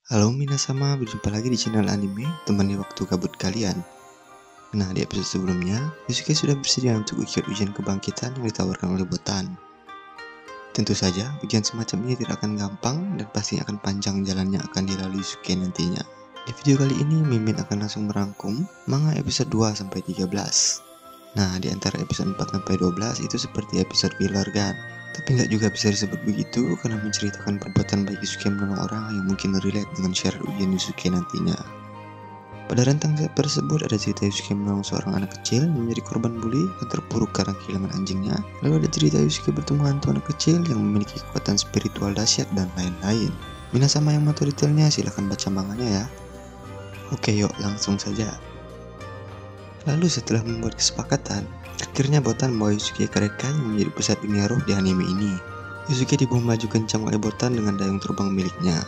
Halo Minasama, berjumpa lagi di channel anime, temani waktu kabut kalian. Nah, di episode sebelumnya, Yusuke sudah bersedia untuk ikut ujian kebangkitan yang ditawarkan oleh Botan. Tentu saja, ujian semacam ini tidak akan gampang dan pastinya akan panjang jalannya akan dilalui Yusuke nantinya. Di video kali ini, Mimin akan langsung merangkum manga episode 2-13. Nah, di antara episode 4-12 itu seperti episode filler kan? Tapi nggak juga bisa disebut begitu karena menceritakan perbuatan baik Yusuke menolong orang yang mungkin relate dengan syarat ujian Yusuke nantinya. Pada rentang tersebut ada cerita Yusuke menolong seorang anak kecil yang menjadi korban bully dan terpuruk karena kehilangan anjingnya. Lalu ada cerita Yusuke bertemu hantu anak kecil yang memiliki kekuatan spiritual dahsyat dan lain-lain. Minasama yang mau detailnya silahkan baca manganya ya. Oke yuk langsung saja. Lalu setelah membuat kesepakatan, akhirnya Botan membawa Yusuke ke Rekai yang menjadi pusat dunia roh di anime ini. Yusuke dibawa maju kencang oleh Botan dengan dayung terbang miliknya.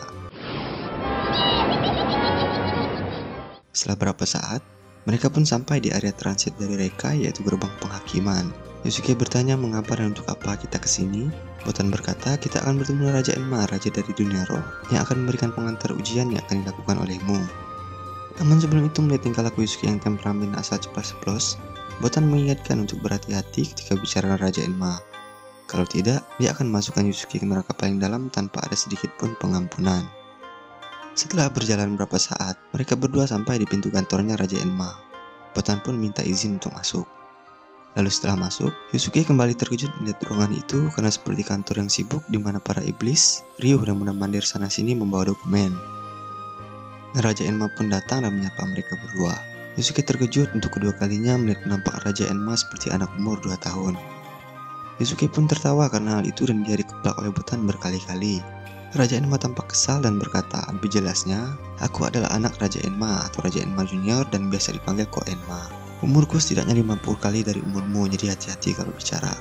Setelah beberapa saat, mereka pun sampai di area transit dari Rekai, yaitu gerbang penghakiman. Yusuke bertanya mengapa dan untuk apa kita kesini. Botan berkata kita akan bertemu Raja Enma, raja dari dunia roh, yang akan memberikan pengantar ujian yang akan dilakukan olehmu. Namun sebelum itu melihat tingkah laku Yusuke yang temperamen asal ceplas-ceplos, Botan mengingatkan untuk berhati-hati ketika bicara Raja Enma. Kalau tidak, dia akan masukkan Yusuke ke neraka paling dalam tanpa ada sedikit pun pengampunan. Setelah berjalan beberapa saat, mereka berdua sampai di pintu kantornya Raja Enma. Botan pun minta izin untuk masuk. Lalu setelah masuk, Yusuke kembali terkejut melihat ruangan itu karena seperti kantor yang sibuk di mana para iblis, riuh dan mundar-mandir sana-sini membawa dokumen. Raja Enma pun datang dan menyapa mereka berdua. Yusuke terkejut untuk kedua kalinya melihat nampak Raja Enma seperti anak umur 2 tahun. Yusuke pun tertawa karena hal itu dan dia dikeplak oleh Botan berkali-kali. Raja Enma tampak kesal dan berkata, lebih jelasnya, aku adalah anak Raja Enma atau Raja Enma Junior dan biasa dipanggil Ko Enma. Umurku setidaknya 50 kali dari umurmu, jadi hati-hati kalau bicara.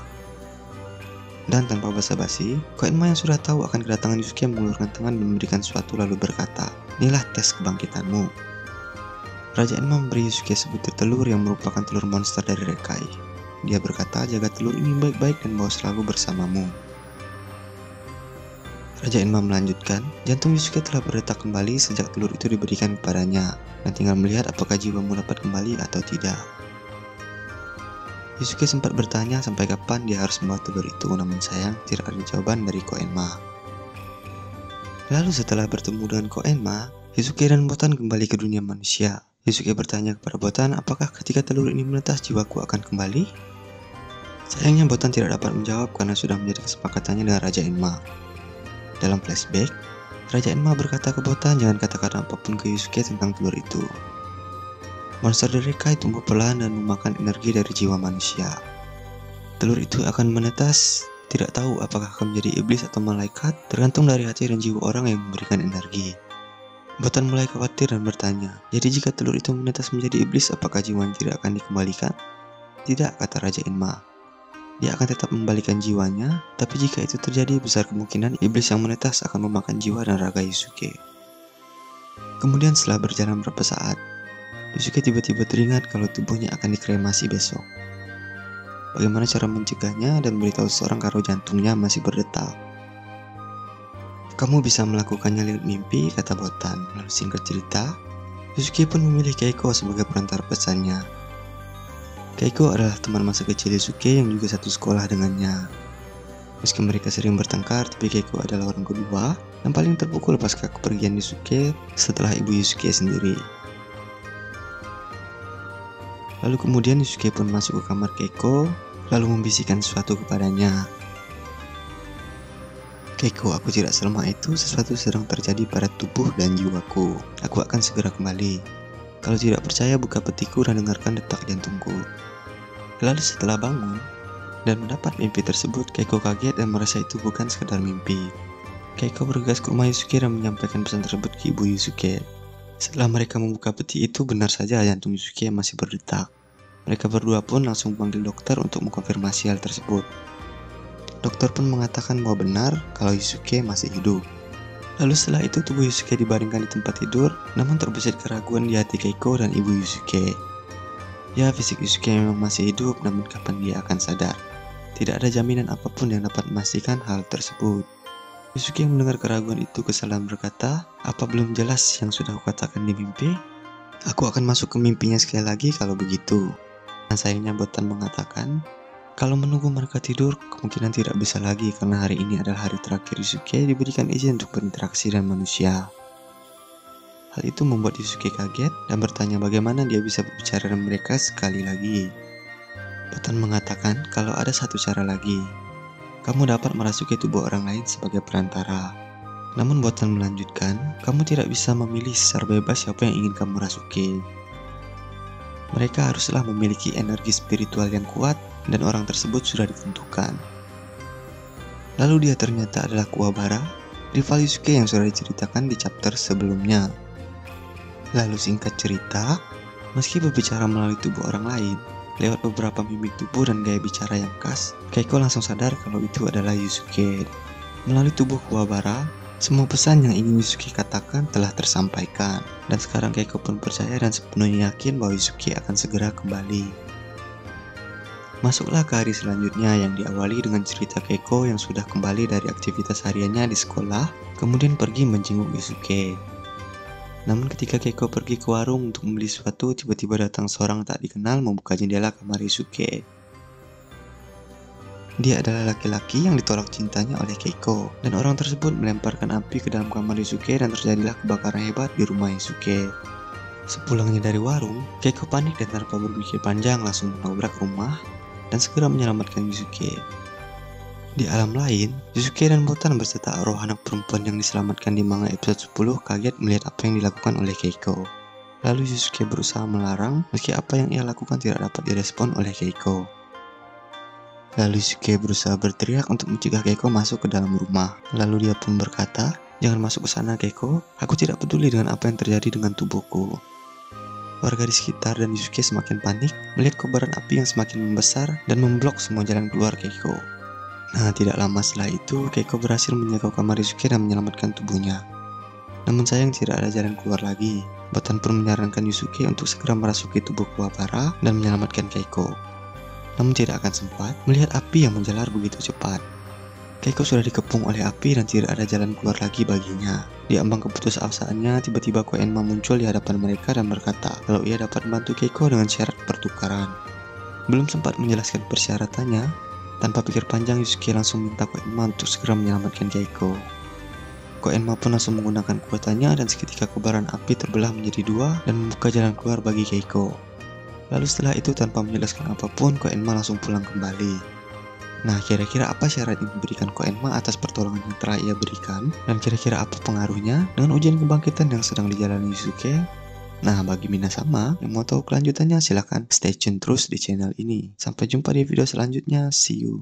Dan tanpa basa-basi, Ko Enma yang sudah tahu akan kedatangan Yusuke mengulurkan tangan dan memberikan sesuatu lalu berkata, inilah tes kebangkitanmu. Raja Enma memberi Yusuke sebutir telur yang merupakan telur monster dari Rekai. Dia berkata, jaga telur ini baik-baik dan bawa selalu bersamamu. Raja Enma melanjutkan, jantung Yusuke telah berdetak kembali sejak telur itu diberikan kepadanya, dan tinggal melihat apakah jiwamu dapat kembali atau tidak. Yusuke sempat bertanya sampai kapan dia harus membawa telur itu, namun sayang tidak ada jawaban dari Ko Enma. Lalu setelah bertemu dengan Ko Enma, Yusuke dan Botan kembali ke dunia manusia. Yusuke bertanya kepada Botan apakah ketika telur ini menetas jiwaku akan kembali? Sayangnya Botan tidak dapat menjawab karena sudah menjadi kesepakatannya dengan Raja Enma. Dalam flashback, Raja Enma berkata ke Botan jangan katakan apapun ke Yusuke tentang telur itu. Monster dari Rekai tumbuh pelan dan memakan energi dari jiwa manusia. Telur itu akan menetas, tidak tahu apakah akan menjadi iblis atau malaikat, tergantung dari hati dan jiwa orang yang memberikan energi. Botan mulai khawatir dan bertanya, jadi jika telur itu menetas menjadi iblis, apakah jiwanya tidak akan dikembalikan? Tidak, kata Raja Enma. Dia akan tetap membalikan jiwanya, tapi jika itu terjadi, besar kemungkinan iblis yang menetas akan memakan jiwa dan raga Yusuke. Kemudian setelah berjalan beberapa saat, Yusuke tiba-tiba teringat kalau tubuhnya akan dikremasi besok. Bagaimana cara mencegahnya dan memberitahu seseorang kalau jantungnya masih berdetak? Kamu bisa melakukannya lewat mimpi, kata Botan. Lalu singkat cerita, Yusuke pun memilih Keiko sebagai perantar pesannya. Keiko adalah teman masa kecil Yusuke yang juga satu sekolah dengannya. Meski mereka sering bertengkar, tapi Keiko adalah orang kedua yang paling terpukul pasca kepergian Yusuke setelah ibu Yusuke sendiri. Lalu kemudian Yusuke pun masuk ke kamar Keiko, lalu membisikkan sesuatu kepadanya. Keiko, aku tidak selemah itu, sesuatu sedang terjadi pada tubuh dan jiwaku. Aku akan segera kembali. Kalau tidak percaya, buka petiku dan dengarkan detak jantungku. Lalu setelah bangun dan mendapat mimpi tersebut, Keiko kaget dan merasa itu bukan sekadar mimpi. Keiko bergegas ke rumah Yusuke dan menyampaikan pesan tersebut ke ibu Yusuke. Setelah mereka membuka peti itu, benar saja jantung Yusuke masih berdetak. Mereka berdua pun langsung memanggil dokter untuk mengkonfirmasi hal tersebut. Dokter pun mengatakan bahwa benar kalau Yusuke masih hidup. Lalu setelah itu tubuh Yusuke dibaringkan di tempat tidur, namun terbesit keraguan di hati Keiko dan ibu Yusuke. Ya, fisik Yusuke memang masih hidup, namun kapan dia akan sadar? Tidak ada jaminan apapun yang dapat memastikan hal tersebut. Yusuke yang mendengar keraguan itu kesalahan berkata, "Apa belum jelas yang sudah kukatakan di mimpi? Aku akan masuk ke mimpinya sekali lagi kalau begitu." Nah, sayangnya Botan mengatakan, kalau menunggu mereka tidur, kemungkinan tidak bisa lagi karena hari ini adalah hari terakhir Yusuke diberikan izin untuk berinteraksi dengan manusia. Hal itu membuat Yusuke kaget dan bertanya bagaimana dia bisa berbicara dengan mereka sekali lagi. Botan mengatakan kalau ada satu cara lagi. Kamu dapat merasuki tubuh orang lain sebagai perantara. Namun Botan melanjutkan, kamu tidak bisa memilih secara bebas siapa yang ingin kamu rasuki. Mereka haruslah memiliki energi spiritual yang kuat dan orang tersebut sudah ditentukan. Lalu dia ternyata adalah Kuwabara, rival Yusuke yang sudah diceritakan di chapter sebelumnya. Lalu singkat cerita, meski berbicara melalui tubuh orang lain, lewat beberapa mimik tubuh dan gaya bicara yang khas, Keiko langsung sadar kalau itu adalah Yusuke. Melalui tubuh Kuwabara, semua pesan yang ingin Yusuke katakan telah tersampaikan. Dan sekarang Keiko pun percaya dan sepenuhnya yakin bahwa Yusuke akan segera kembali. Masuklah ke hari selanjutnya yang diawali dengan cerita Keiko yang sudah kembali dari aktivitas hariannya di sekolah, kemudian pergi menjenguk Yusuke. Namun ketika Keiko pergi ke warung untuk membeli sesuatu, tiba-tiba datang seorang tak dikenal membuka jendela kamar Yusuke. Dia adalah laki-laki yang ditolak cintanya oleh Keiko, dan orang tersebut melemparkan api ke dalam kamar Yusuke dan terjadilah kebakaran hebat di rumah Yusuke. Sepulangnya dari warung, Keiko panik dan tanpa berpikir panjang langsung menabrak rumah dan segera menyelamatkan Yusuke. Di alam lain, Yusuke dan Botan berserta roh anak perempuan yang diselamatkan di manga episode 10 kaget melihat apa yang dilakukan oleh Keiko. Lalu Yusuke berusaha melarang meski apa yang ia lakukan tidak dapat direspon oleh Keiko. Lalu Yusuke berusaha berteriak untuk mencegah Keiko masuk ke dalam rumah. Lalu dia pun berkata, "Jangan masuk ke sana Keiko, aku tidak peduli dengan apa yang terjadi dengan tubuhku." Warga di sekitar dan Yusuke semakin panik melihat kobaran api yang semakin membesar dan memblok semua jalan keluar Keiko. Nah, tidak lama setelah itu, Keiko berhasil menjaga kamar Yusuke dan menyelamatkan tubuhnya. Namun sayang tidak ada jalan keluar lagi. Botan pun menyarankan Yusuke untuk segera merasuki tubuh Kuwabara dan menyelamatkan Keiko. Namun tidak akan sempat melihat api yang menjalar begitu cepat. Keiko sudah dikepung oleh api dan tidak ada jalan keluar lagi baginya. Di ambang keputusasaan tiba-tiba Koenma muncul di hadapan mereka dan berkata kalau ia dapat membantu Keiko dengan syarat pertukaran. Belum sempat menjelaskan persyaratannya, tanpa pikir panjang Yusuke langsung minta Koenma untuk segera menyelamatkan Keiko. Koenma pun langsung menggunakan kekuatannya dan seketika kobaran api terbelah menjadi dua dan membuka jalan keluar bagi Keiko. Lalu setelah itu tanpa menjelaskan apapun, Koenma langsung pulang kembali. Nah, kira-kira apa syarat yang diberikan Koenma atas pertolongan yang telah ia berikan? Dan kira-kira apa pengaruhnya dengan ujian kebangkitan yang sedang dijalani Yusuke? Nah, bagi Minasama yang mau tahu kelanjutannya silahkan stay tune terus di channel ini. Sampai jumpa di video selanjutnya, see you!